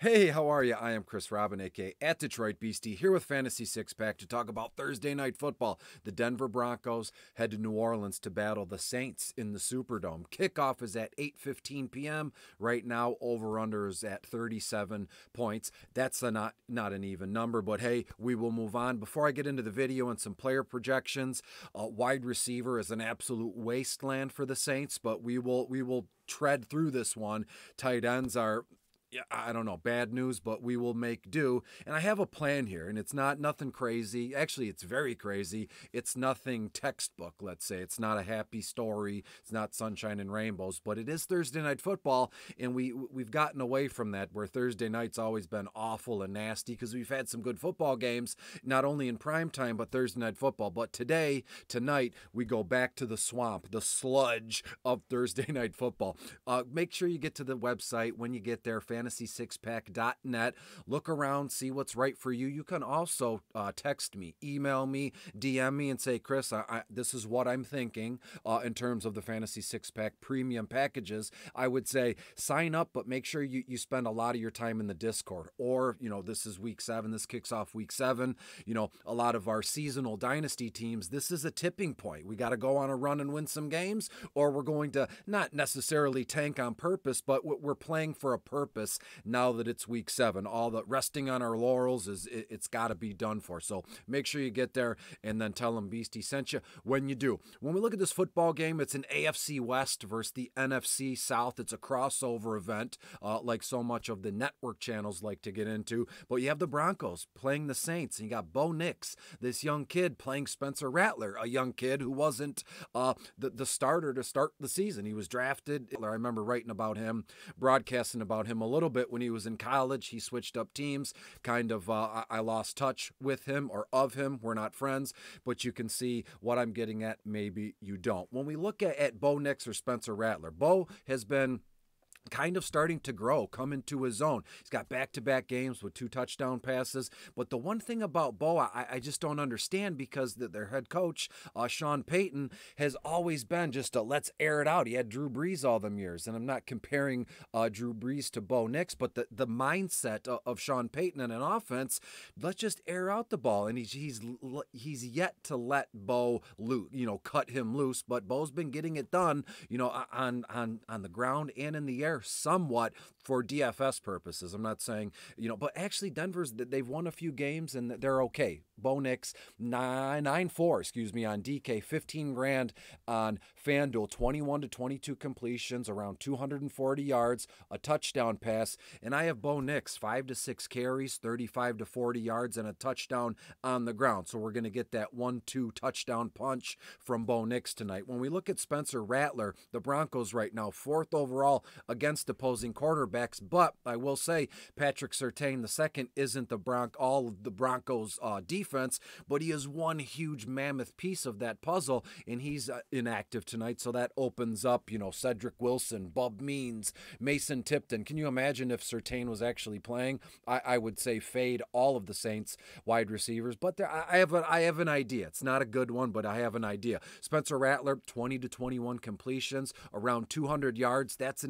Hey, how are you? I am Chris Robin, aka at Detroit Beastie, here with Fantasy Six Pack to talk about Thursday Night Football. The Denver Broncos head to New Orleans to battle the Saints in the Superdome. Kickoff is at 8:15 p.m. Right now, over/under is at 37 points. That's not an even number, but hey, we will move on. Before I get into the video and some player projections, wide receiver is an absolute wasteland for the Saints, but we will tread through this one. Tight ends are, yeah, I don't know, bad news, but we will make do. And I have a plan here, and it's nothing crazy. Actually, it's very crazy. It's nothing textbook, let's say. It's not a happy story. It's not sunshine and rainbows, but it is Thursday Night Football, and we've gotten away from that, where Thursday night's always been awful and nasty because we've had some good football games, not only in prime time, but Thursday Night Football. But tonight, we go back to the swamp, the sludge of Thursday Night Football. Make sure you get to the website when you get there, fantasy6pack.net. Look around, see what's right for you. You can also text me, email me, DM me, and say, Chris, this is what I'm thinking in terms of the Fantasy Six Pack premium packages. I would say sign up, but make sure you spend a lot of your time in the Discord. Or, this is week 7. This kicks off week 7. A lot of our seasonal dynasty teams, this is a tipping point. We got to go on a run and win some games, or we're going to not necessarily tank on purpose, but we're playing for a purpose. Now that it's week 7, all the resting on our laurels it's got to be done for. So make sure you get there and then tell them Beastie sent you when you do. When we look at this football game, it's an AFC West versus the NFC South. It's a crossover event, like so much of the network channels like to get into. But you have the Broncos playing the Saints, and you got Bo Nix, this young kid, playing Spencer Rattler, a young kid who wasn't the starter to start the season. He was drafted. I remember writing about him, broadcasting about him a little bit when he was in college. He switched up teams, kind of. I lost touch with him or of him. We're not friends, but you can see what I'm getting at. Maybe you don't. When we look at Bo Nix or Spencer Rattler, Bo has been kind of starting to grow, come into his own. He's got back-to-back games with 2 touchdown passes. But the one thing about Bo, I just don't understand, because their head coach, Sean Payton, has always been just a let's air it out. He had Drew Brees all them years, and I'm not comparing Drew Brees to Bo Nix, but the mindset of Sean Payton in an offense, let's just air out the ball. And he's yet to let Bo loose, cut him loose. But Bo's been getting it done, on the ground and in the air, somewhat for DFS purposes. I'm not saying, but actually they've won a few games and they're okay. Bo Nix, 9-4, on DK, 15 grand on FanDuel, 21 to 22 completions, around 240 yards, a touchdown pass. And I have Bo Nix, 5 to 6 carries, 35 to 40 yards, and a touchdown on the ground. So we're going to get that 1-2 touchdown punch from Bo Nix tonight. When we look at Spencer Rattler, the Broncos right now, 4th overall against opposing quarterbacks. But I will say Patrick Surtain II isn't all of the Broncos' defense, but he is one huge mammoth piece of that puzzle, and he's inactive tonight. So that opens up, Cedric Wilson, Bub Means, Mason Tipton. Can you imagine if Surtain was actually playing? I would say fade all of the Saints wide receivers. But I have an idea. It's not a good one, but I have an idea. Spencer Rattler, 20 to 21 completions, around 200 yards. That's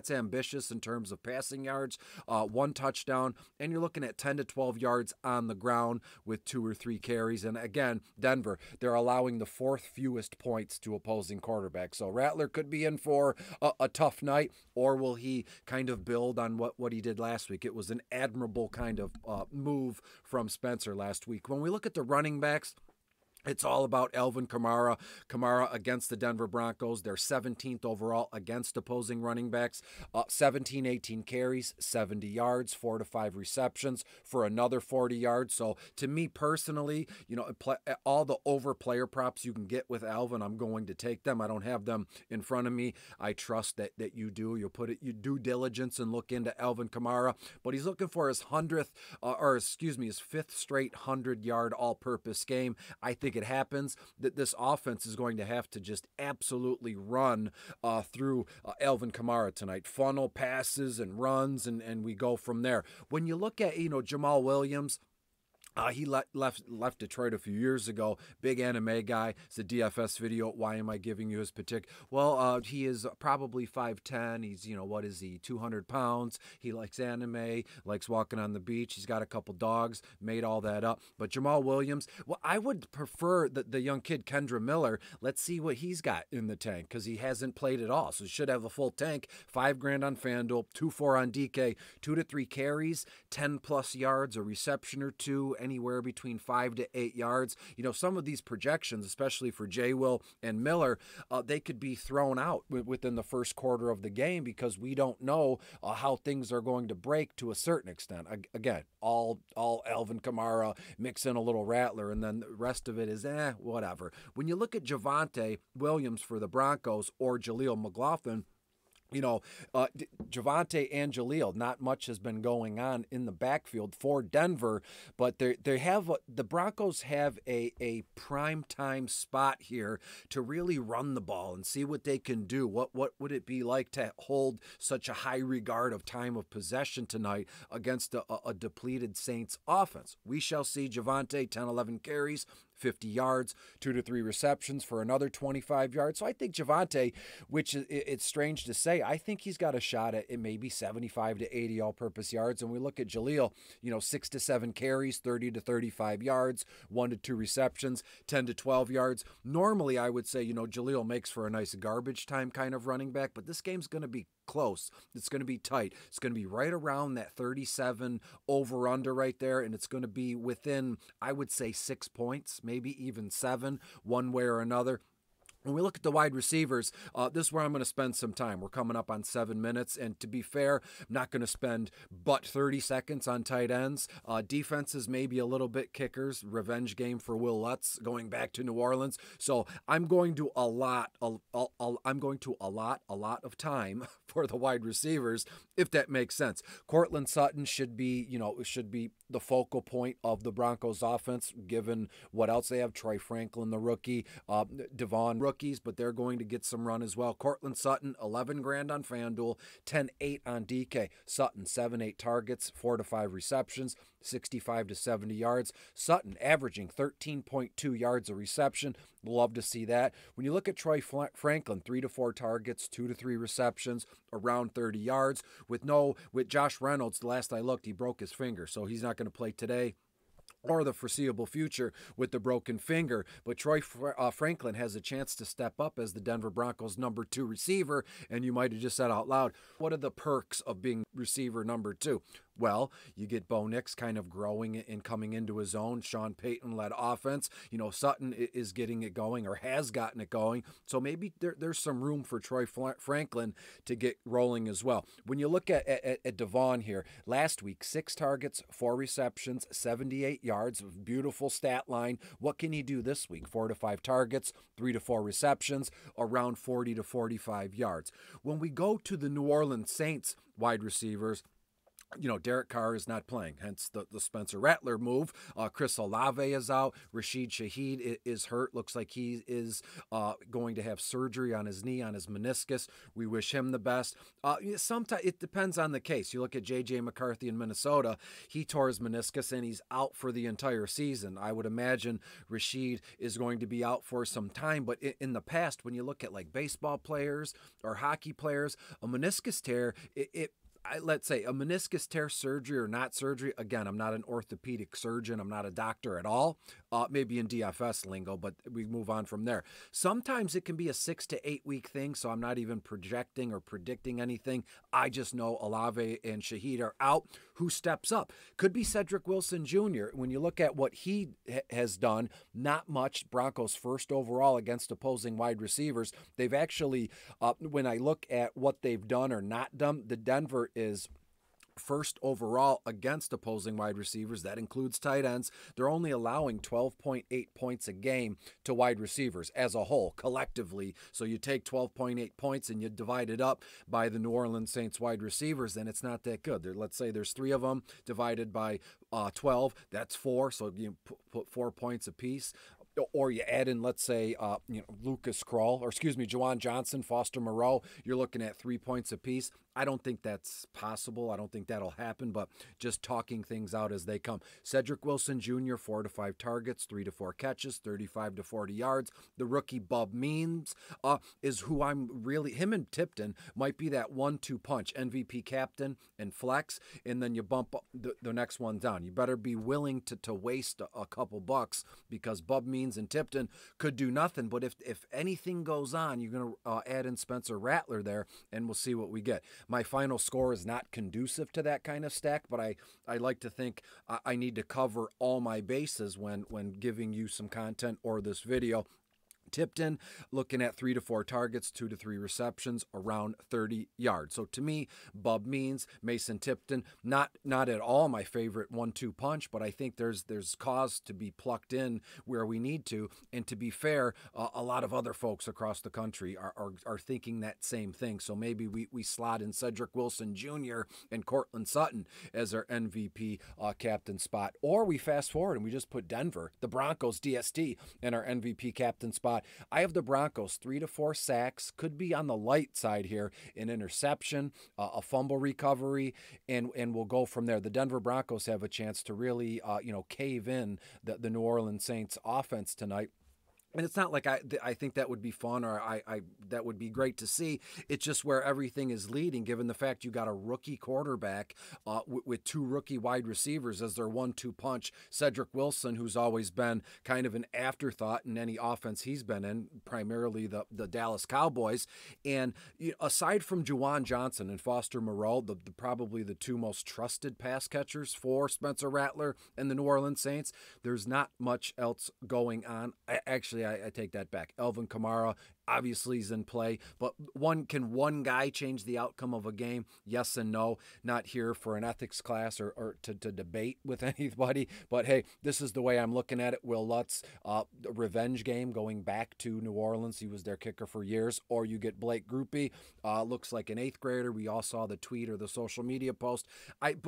ambitious in terms of passing yards, 1 touchdown, and you're looking at 10 to 12 yards on the ground with 2 or 3 carries. And again, Denver, they're allowing the 4th fewest points to opposing quarterbacks. So Rattler could be in for a tough night, or will he kind of build on what he did last week? It was an admirable kind of move from Spencer last week. When we look at the running backs, it's all about Alvin Kamara. Kamara against the Denver Broncos. They're 17th overall against opposing running backs. 18 carries, 70 yards, 4 to 5 receptions for another 40 yards. So to me personally, all the over player props you can get with Alvin, I'm going to take them. I don't have them in front of me. I trust that you do. You'll put it, you due diligence and look into Alvin Kamara. But he's looking for his 5th straight 100-yard all-purpose game. I think it happens, that this offense is going to have to just absolutely run through Alvin Kamara tonight. Funnel passes and runs, and we go from there. When you look at, Jamal Williams, He left Detroit a few years ago. Big anime guy. It's a DFS video. Why am I giving you his particular? Well, he is probably 5'10". He's, what is he, 200 pounds. He likes anime, likes walking on the beach. He's got a couple dogs, made all that up. But Jamal Williams, well, I would prefer the young kid, Kendra Miller. Let's see what he's got in the tank because he hasn't played at all. So he should have a full tank. $5,000 on FanDuel, 2-4 on DK, 2 to 3 carries, 10+ yards, a reception or two, anywhere between 5 to 8 yards. Some of these projections, especially for J. Will and Miller, they could be thrown out within the first quarter of the game because we don't know how things are going to break to a certain extent. Again, all Alvin Kamara, mix in a little Rattler, and then the rest of it is whatever. When you look at Javonte Williams for the Broncos or Jaleel McLaughlin, Javonte and Jaleel, not much has been going on in the backfield for Denver, but the Broncos have a prime time spot here to really run the ball and see what they can do. What would it be like to hold such a high regard of time of possession tonight against a depleted Saints offense? We shall see. Javonte, 10-11 carries, 50 yards, 2 to 3 receptions for another 25 yards. So I think Javonte, which it's strange to say, I think he's got a shot at maybe 75 to 80 all-purpose yards. And we look at Jaleel, 6 to 7 carries, 30 to 35 yards, 1 to 2 receptions, 10 to 12 yards. Normally, I would say, Jaleel makes for a nice garbage time kind of running back, but this game's going to be close. It's going to be tight. It's going to be right around that 37 over-under right there, and it's going to be within, I would say, 6 points, maybe even 7, one way or another. When we look at the wide receivers, this is where I'm going to spend some time. We're coming up on 7 minutes, and to be fair, I'm not going to spend but 30 seconds on tight ends. Defenses maybe a little bit kickers. Revenge game for Will Lutz going back to New Orleans. So I'm going to allot a lot of time for the wide receivers, if that makes sense. Courtland Sutton should be the focal point of the Broncos offense, given what else they have. Troy Franklin, the rookie, Devon, rookies, but they're going to get some run as well. Courtland Sutton, $11,000 on FanDuel, 10-8 on DK. Sutton, 7-8 targets, 4 to 5 receptions, 65 to 70 yards. Sutton averaging 13.2 yards a reception. Love to see that. When you look at Troy Franklin, 3 to 4 targets, 2 to 3 receptions, around 30 yards. With Josh Reynolds, the last I looked, he broke his finger, so he's not going to play today or the foreseeable future with the broken finger. But Troy Franklin has a chance to step up as the Denver Broncos number 2 receiver, and you might have just said out loud, what are the perks of being receiver number 2? Well, you get Bo Nix kind of growing and coming into his own. Sean Payton-led offense. Sutton is getting it going or has gotten it going. So maybe there's some room for Troy Franklin to get rolling as well. When you look at Devon here, last week, 6 targets, 4 receptions, 78 yards. Beautiful stat line. What can he do this week? 4 to 5 targets, 3 to 4 receptions, around 40 to 45 yards. When we go to the New Orleans Saints wide receivers, Derek Carr is not playing, hence the Spencer Rattler move. Chris Olave is out. Rashid Shaheed is hurt. Looks like he is going to have surgery on his knee, on his meniscus. We wish him the best. Sometimes it depends on the case. You look at J.J. McCarthy in Minnesota. He tore his meniscus, and he's out for the entire season. I would imagine Rashid is going to be out for some time. But in the past, when you look at like baseball players or hockey players, a meniscus tear, let's say a meniscus tear, surgery or not surgery. Again, I'm not an orthopedic surgeon. I'm not a doctor at all. Maybe in DFS lingo, but we move on from there. Sometimes it can be a 6 to 8 week thing, so I'm not even projecting or predicting anything. I just know Olave and Shaheed are out. Who steps up? Could be Cedric Wilson Jr. When you look at what he has done, not much. Broncos first overall against opposing wide receivers. They've actually, when I look at what they've done or not done, the Denver is first overall against opposing wide receivers. That includes tight ends. They're only allowing 12.8 points a game to wide receivers as a whole, collectively. So you take 12.8 points and you divide it up by the New Orleans Saints wide receivers, and it's not that good. Let's say there's 3 of them divided by 12. That's 4. So you put 4 points apiece. Or you add in, let's say, Lucas Krull, or Juwan Johnson, Foster Moreau, you're looking at 3 points apiece. I don't think that's possible. I don't think that'll happen, but just talking things out as they come. Cedric Wilson Jr., 4 to 5 targets, 3 to 4 catches, 35 to 40 yards. The rookie Bub Means is who I'm really, him and Tipton might be that 1-2 punch, MVP captain and flex, and then you bump the next one down. You better be willing to waste a couple bucks because Bub Means and Tipton could do nothing, but if anything goes on, you're going to add in Spencer Rattler there, and we'll see what we get. My final score is not conducive to that kind of stack, but I like to think I need to cover all my bases when giving you some content or this video. Tipton looking at 3 to 4 targets, 2 to 3 receptions, around 30 yards. So to me, Bub Means, Mason Tipton, not at all my favorite 1-2 punch, but I think there's cause to be plucked in where we need to. And to be fair, a lot of other folks across the country are thinking that same thing. So maybe we slot in Cedric Wilson Jr. and Cortland Sutton as our MVP captain spot, or we fast forward and we just put Denver, the Broncos DST, in our MVP captain spot. I have the Broncos 3 to 4 sacks, could be on the light side here, an interception, a fumble recovery, and we'll go from there. The Denver Broncos have a chance to really cave in the New Orleans Saints offense tonight. And it's not like I think that would be fun or that would be great to see. It's just where everything is leading, given the fact you got a rookie quarterback with 2 rookie wide receivers as their 1-2 punch. Cedric Wilson, who's always been kind of an afterthought in any offense he's been in, primarily the Dallas Cowboys. And aside from Juwan Johnson and Foster Moreau, probably the 2 most trusted pass catchers for Spencer Rattler and the New Orleans Saints, there's not much else going on. Actually, I take that back. Alvin Kamara obviously is in play, but can one guy change the outcome of a game? Yes and no. Not here for an ethics class or to debate with anybody, but hey, this is the way I'm looking at it. Will Lutz, revenge game going back to New Orleans. He was their kicker for years. Or you get Blake Grupe, looks like an 8th grader. We all saw the tweet or the social media post.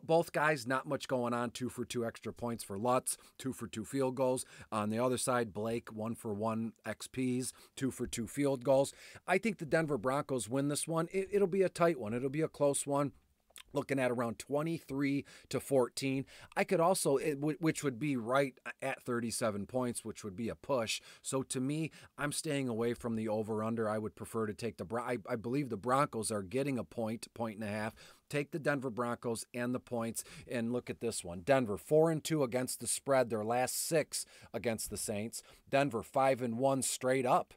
Both guys, not much going on. 2 for 2 extra points for Lutz, 2 for 2 field goals. On the other side, Blake, 1 for 1 XPs, 2 for 2 field goals. I think the Denver Broncos win this one. It'll be a tight one. It'll be a close one. Looking at around 23 to 14. I could also, which would be right at 37 points, which would be a push. So to me, I'm staying away from the over-under. I would prefer to take I believe the Broncos are getting a point and a half. Take the Denver Broncos and the points, and look at this one. Denver 4-2 against the spread, their last 6 against the Saints. Denver 5-1 straight up,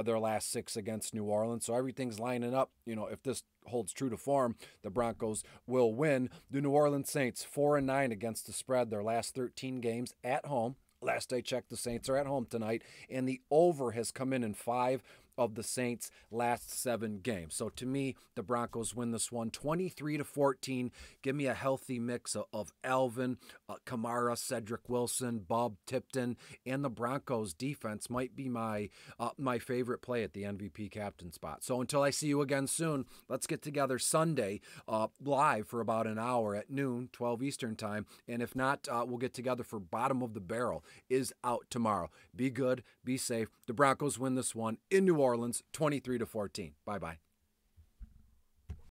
their last 6 against New Orleans. So everything's lining up. If this holds true to form, the Broncos will win. The New Orleans Saints 4-9 against the spread, their last 13 games at home. Last I checked, the Saints are at home tonight, and the over has come in 5 of the Saints' last 7 games. So to me, the Broncos win this one 23 to 14. Give me a healthy mix of Alvin, Kamara, Cedric Wilson, Bob Tipton, and the Broncos defense might be my favorite play at the MVP captain spot. So until I see you again soon, let's get together Sunday live for about an hour at noon, 12 Eastern time. And if not, we'll get together for Bottom of the Barrel is out tomorrow. Be good, be safe. The Broncos win this one in New Orleans, 23 to 14. Bye-bye.